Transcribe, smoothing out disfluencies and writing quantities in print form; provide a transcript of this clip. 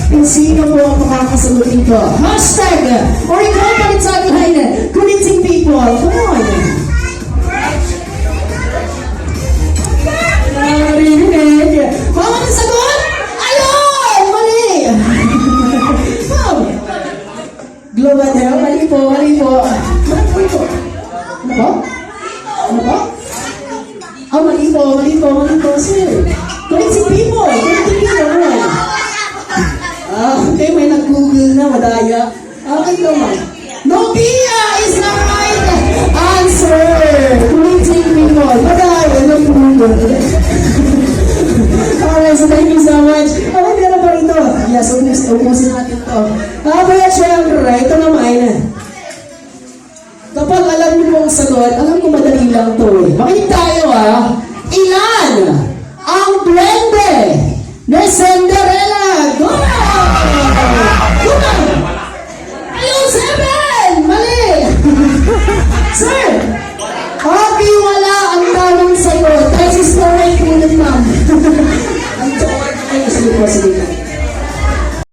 Kung sino po ang makakasagot dito. Hashtag, or ikaw pa rin sa tagline, connecting people. Come on. Narinig. Mga nasagot? Ayun! Mali! Global Hell, mali po, mali po. Mali po. Ano po? Ano po? Oh, mali po, mali po, mali po, sir. Connecting people, connecting people. Okay, may nag-google na, madaya. Okay naman. Nokia is the right answer. Connecting people, madaya, nag-google. Alright, so thank you so much. Okay, meron pa rito. Yes, ubusin natin to. Kaya syempre, ito naman. Kapag alam niyo pong sagot, alam ko madali lang to eh. Makinig tayo Ilan ang duwende ni Cinderella? Go! Go na! Ayun, 7! Mali! Sir! Okay, wala ang tamang sagot. This is correct, ma'am. Ang tawag kayo. Sige po, sige po.